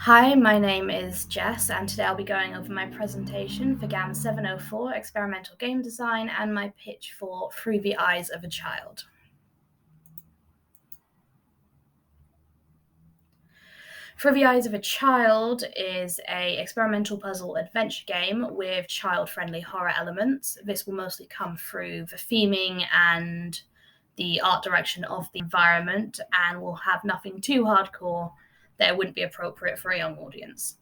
Hi, my name is Jess, and today I'll be going over my presentation for Gam704 Experimental Game Design and my pitch for Through the Eyes of a Child. Through the Eyes of a Child is an experimental puzzle adventure game with child-friendly horror elements. This will mostly come through the theming and the art direction of the environment, and will have nothing too hardcore that wouldn't be appropriate for a young audience.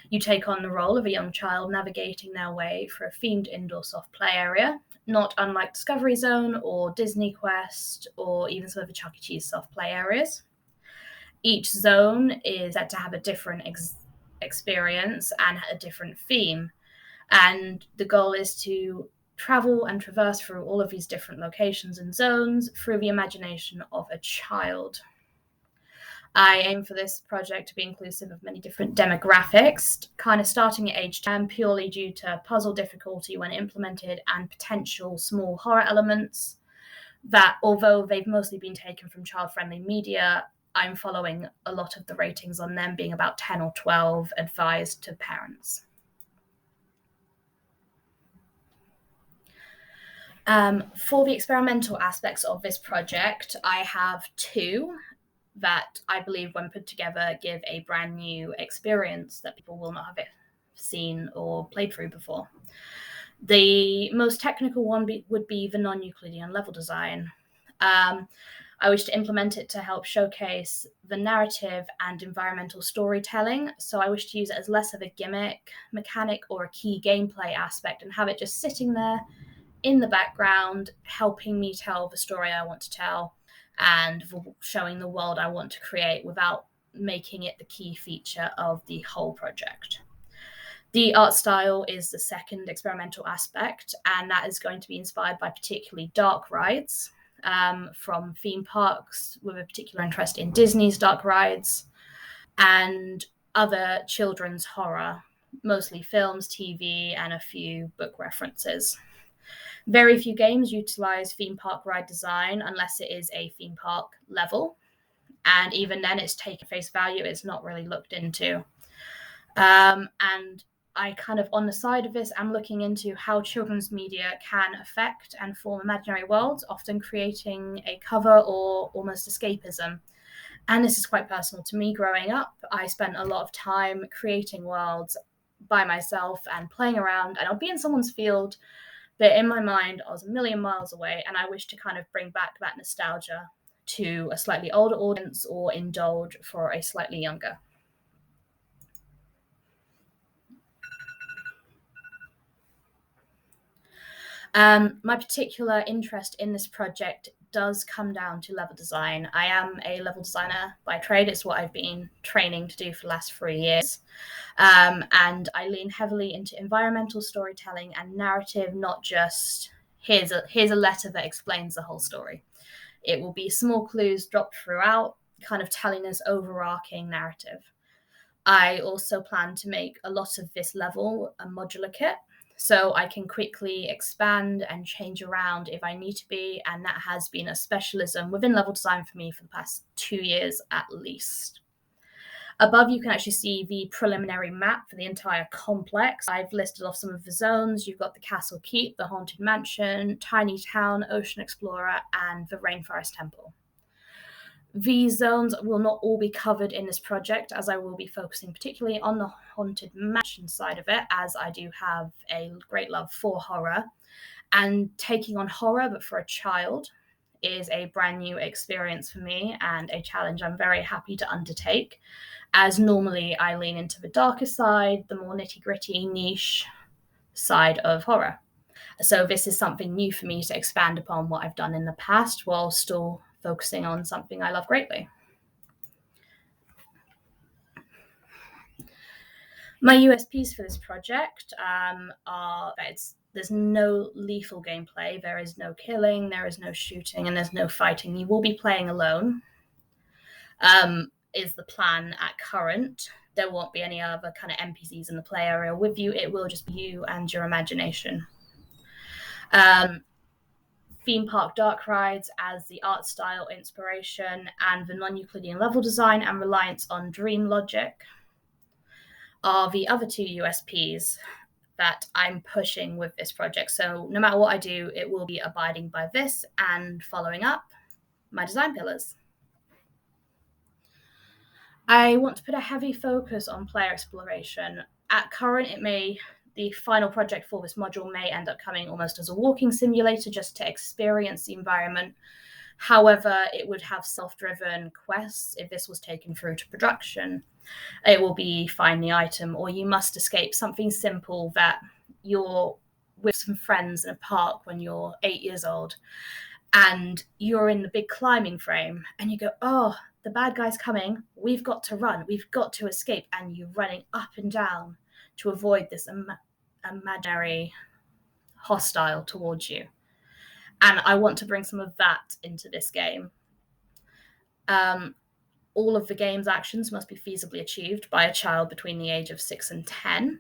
You take on the role of a young child navigating their way through a themed indoor soft play area, not unlike Discovery Zone or Disney Quest or even some of the Chuck E. Cheese soft play areas. Each zone is set to have a different experience and a different theme. And the goal is to travel and traverse through all of these different locations and zones through the imagination of a child. I aim for this project to be inclusive of many different demographics, kind of starting at age 10, purely due to puzzle difficulty when implemented and potential small horror elements that, although they've mostly been taken from child-friendly media, I'm following a lot of the ratings on them being about 10 or 12 advised to parents. For the experimental aspects of this project, I have two that I believe, when put together, give a brand new experience that people will not have seen or played through before. The most technical one would be the non-Euclidean level design. I wish to implement it to help showcase the narrative and environmental storytelling. So I wish to use it as less of a gimmick, mechanic, or a key gameplay aspect, and have it just sitting there in the background, helping me tell the story I want to tell and showing the world I want to create without making it the key feature of the whole project. The art style is the second experimental aspect, and that is going to be inspired by particularly dark rides from theme parks with a particular interest in Disney's dark rides and other children's horror, mostly films, TV, and a few book references. Very few games utilize theme park ride design unless it is a theme park level. And even then, it's taken face value. It's not really looked into. And I kind of, on the side of this, am looking into how children's media can affect and form imaginary worlds, often creating a cover or almost escapism. And this is quite personal to me. Growing up, I spent a lot of time creating worlds by myself and playing around, and I'll be in someone's field, but in my mind, I was a million miles away, and I wish to kind of bring back that nostalgia to a slightly older audience or indulge for a slightly younger. My particular interest in this project does come down to level design. I am a level designer by trade. It's what I've been training to do for the last 3 years. And I lean heavily into environmental storytelling and narrative, not just here's a letter that explains the whole story. It will be small clues dropped throughout, kind of telling this overarching narrative. I also plan to make a lot of this level a modular kit, so I can quickly expand and change around if I need to be, and that has been a specialism within level design for me for the past 2 years at least. Above, you can actually see the preliminary map for the entire complex. I've listed off some of the zones. You've got the Castle Keep, the Haunted Mansion, Tiny Town, Ocean Explorer, and the Rainforest Temple. These zones will not all be covered in this project, as I will be focusing particularly on the Haunted Mansion side of it, as I do have a great love for horror. And taking on horror, but for a child, is a brand new experience for me and a challenge I'm very happy to undertake, as normally I lean into the darker side, the more nitty-gritty, niche side of horror. So this is something new for me to expand upon what I've done in the past while still focusing on something I love greatly. My USPs for this project are that there's no lethal gameplay, there is no killing, there is no shooting, and there's no fighting. You will be playing alone, is the plan at current. There won't be any other kind of NPCs in the play area with you. It will just be you and your imagination. Theme park dark rides as the art style inspiration and the non-Euclidean level design and reliance on dream logic. are the other two USPs that I'm pushing with this project. So no matter what I do, it will be abiding by this and following up my design pillars. I want to put a heavy focus on player exploration. At current, the final project for this module may end up coming almost as a walking simulator just to experience the environment. However, it would have self-driven quests if this was taken through to production. It will be find the item, or you must escape, something simple that you're with some friends in a park when you're 8 years old and you're in the big climbing frame and you go, oh, the bad guy's coming, we've got to run, we've got to escape, and you're running up and down to avoid this imaginary hostile towards you. And I want to bring some of that into this game. All of the game's actions must be feasibly achieved by a child between the age of 6 and 10.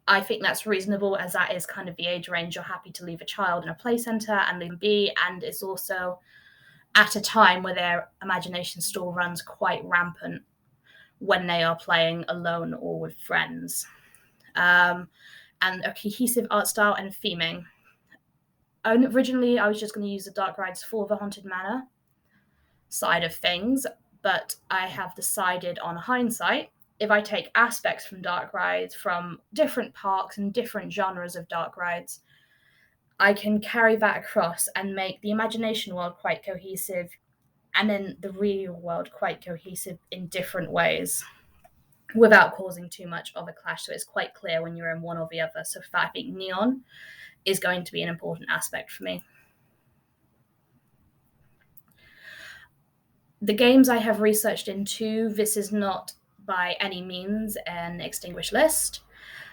I think that's reasonable, as that is kind of the age range you're happy to leave a child in a play centre and leave them be, and it's also at a time where their imagination still runs quite rampant when they are playing alone or with friends. And a cohesive art style and theming. Originally, I was just going to use the dark rides for the Haunted Manor side of things, but I have decided on hindsight, if I take aspects from dark rides from different parks and different genres of dark rides, I can carry that across and make the imagination world quite cohesive and then the real world quite cohesive in different ways without causing too much of a clash. So it's quite clear when you're in one or the other. So I think neon is going to be an important aspect for me. The games I have researched into, this is not by any means an extinguished list.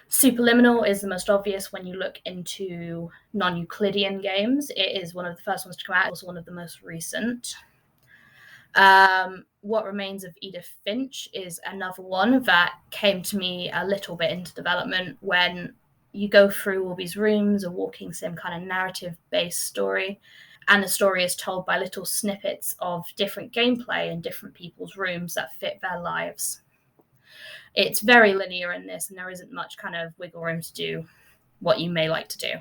Superliminal is the most obvious when you look into non-Euclidean games. It is one of the first ones to come out. It was one of the most recent. What Remains of Edith Finch is another one that came to me a little bit into development when you go through all these rooms, a walking sim kind of narrative-based story, and the story is told by little snippets of different gameplay in different people's rooms that fit their lives. It's very linear in this, and there isn't much kind of wiggle room to do what you may like to do.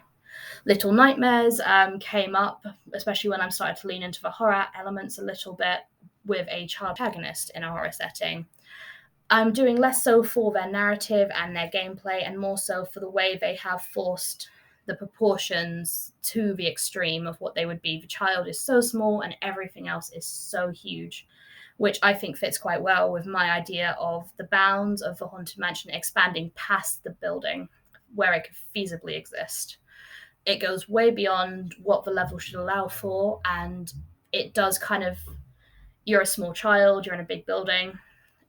Little Nightmares came up, especially when I started to lean into the horror elements a little bit with a child protagonist in a horror setting. I'm doing less so for their narrative and their gameplay and more so for the way they have forced the proportions to the extreme of what they would be. The child is so small and everything else is so huge, which I think fits quite well with my idea of the bounds of the Haunted Mansion expanding past the building where it could feasibly exist. It goes way beyond what the level should allow for, and it does kind of, you're a small child, you're in a big building,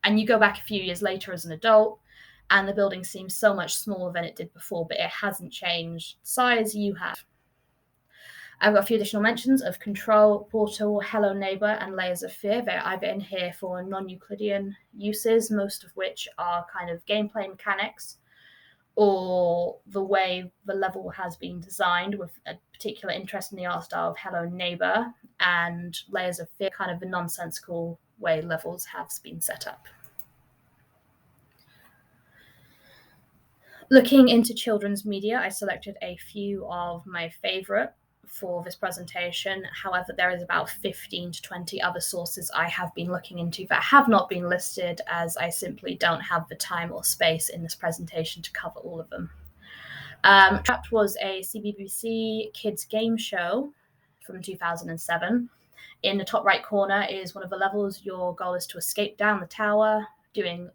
and you go back a few years later as an adult, and the building seems so much smaller than it did before, but it hasn't changed size, you have. I've got a few additional mentions of Control, Portal, Hello Neighbor, and Layers of Fear. They're either in here for non-Euclidean uses, most of which are kind of gameplay mechanics, or the way the level has been designed with a particular interest in the art style of Hello Neighbor, and Layers of Fear, kind of the nonsensical way levels have been set up. Looking into children's media, I selected a few of my favorite for this presentation. However, there is about 15 to 20 other sources I have been looking into that have not been listed, as I simply don't have the time or space in this presentation to cover all of them. Trapped was a CBBC kids game show from 2007. In the top right corner is one of the levels. Your goal is to escape down the tower, doing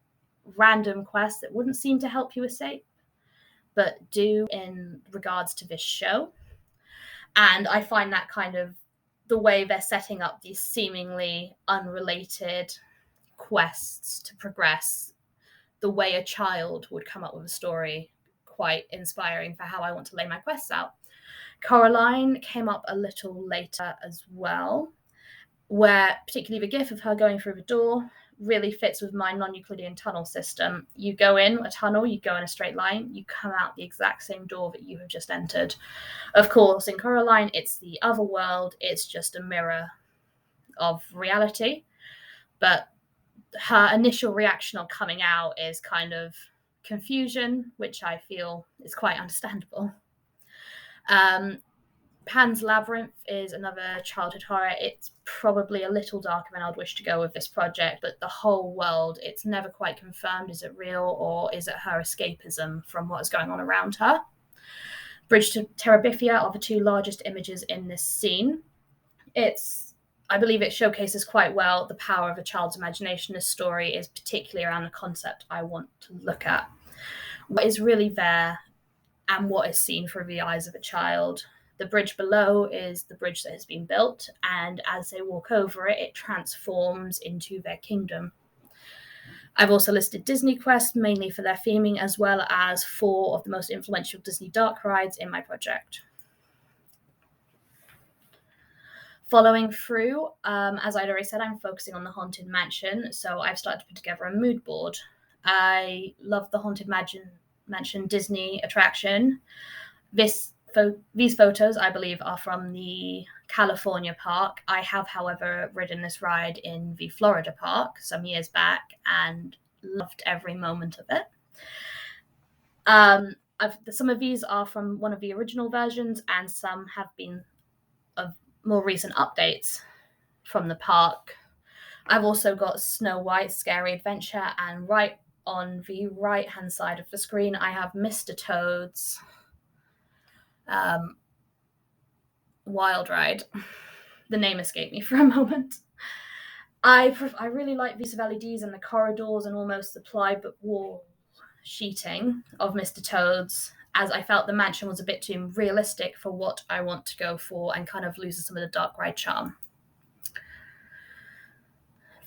random quests that wouldn't seem to help you escape, but do in regards to this show. And I find that kind of the way they're setting up these seemingly unrelated quests to progress, the way a child would come up with a story, quite inspiring for how I want to lay my quests out. Coraline came up a little later as well, where particularly the gif of her going through the door really fits with my non-Euclidean tunnel system. You go in a tunnel, you go in a straight line, you come out the exact same door that you have just entered. Of course, in Coraline, it's the other world. It's just a mirror of reality. But her initial reaction on coming out is kind of confusion, which I feel is quite understandable. Pan's Labyrinth is another childhood horror. It's probably a little darker than I'd wish to go with this project, but the whole world, it's never quite confirmed. Is it real, or is it her escapism from what is going on around her? Bridge to Terabithia are the two largest images in this scene. I believe it showcases quite well the power of a child's imagination. This story is particularly around the concept I want to look at. What is really there and what is seen through the eyes of a child. The bridge below is the bridge that has been built, and as they walk over it, it transforms into their kingdom. I've also listed Disney Quest, mainly for their theming, as well as 4 of the most influential Disney dark rides in my project. Following through, as I'd already said, I'm focusing on the Haunted Mansion, so I've started to put together a mood board. I love the Haunted Mansion Disney attraction. These photos, I believe, are from the California park. I have, however, ridden this ride in the Florida park some years back and loved every moment of it. Some of these are from one of the original versions, and some have been of more recent updates from the park. I've also got Snow White's Scary Adventure, and right on the right-hand side of the screen, I have Mr. Toad's Wild Ride. The name escaped me for a moment. I really like the use of LEDs in the corridors and almost the plywood wall sheeting of Mr. Toad's, as I felt the mansion was a bit too realistic for what I want to go for and kind of loses some of the dark ride charm.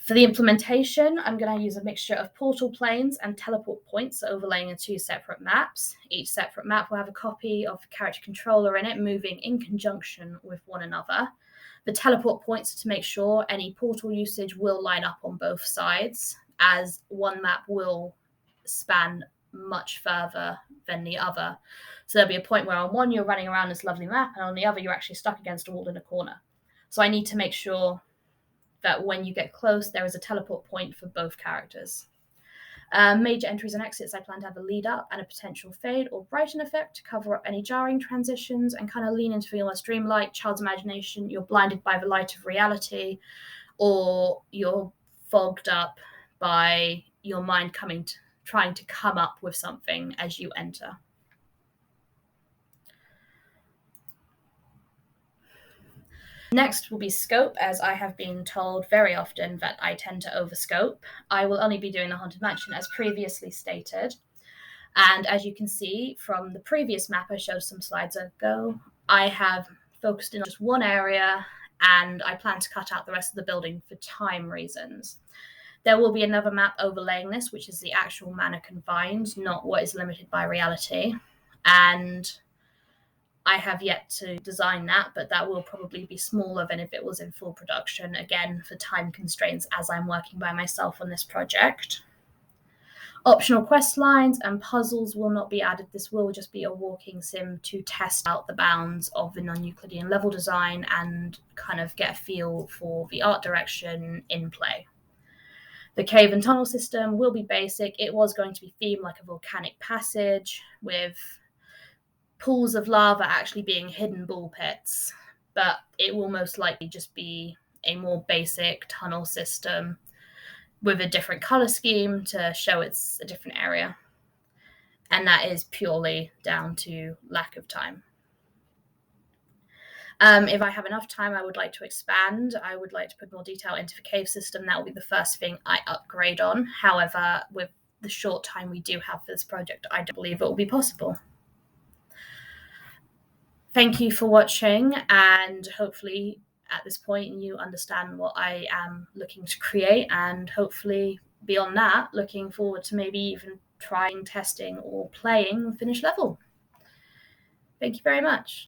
For the implementation, I'm going to use a mixture of portal planes and teleport points overlaying in 2 separate maps. Each separate map will have a copy of the character controller in it, moving in conjunction with one another. The teleport points to make sure any portal usage will line up on both sides, as one map will span much further than the other. So there'll be a point where on one you're running around this lovely map, and on the other you're actually stuck against a wall in a corner. So I need to make sure that when you get close, there is a teleport point for both characters. Major entries and exits, I plan to have a lead up and a potential fade or brighten effect to cover up any jarring transitions and kind of lean into the almost dreamlike child's imagination. You're blinded by the light of reality, or you're fogged up by your mind trying to come up with something as you enter. Next will be scope, as I have been told very often that I tend to overscope. I will only be doing the Haunted Mansion as previously stated. And as you can see from the previous map I showed some slides ago, I have focused in on just one area, and I plan to cut out the rest of the building for time reasons. There will be another map overlaying this, which is the actual manor confined, not what is limited by reality. And I have yet to design that, but that will probably be smaller than if it was in full production, again, for time constraints as I'm working by myself on this project. Optional quest lines and puzzles will not be added. This will just be a walking sim to test out the bounds of the non-Euclidean level design and kind of get a feel for the art direction in play. The cave and tunnel system will be basic. It was going to be themed like a volcanic passage with pools of lava actually being hidden ball pits, but it will most likely just be a more basic tunnel system with a different color scheme to show it's a different area. And that is purely down to lack of time. If I have enough time, I would like to expand. I would like to put more detail into the cave system. That will be the first thing I upgrade on. However, with the short time we do have for this project, I don't believe it will be possible. Thank you for watching, and hopefully at this point you understand what I am looking to create, and hopefully beyond that, looking forward to maybe even trying, testing, or playing the finished level. Thank you very much.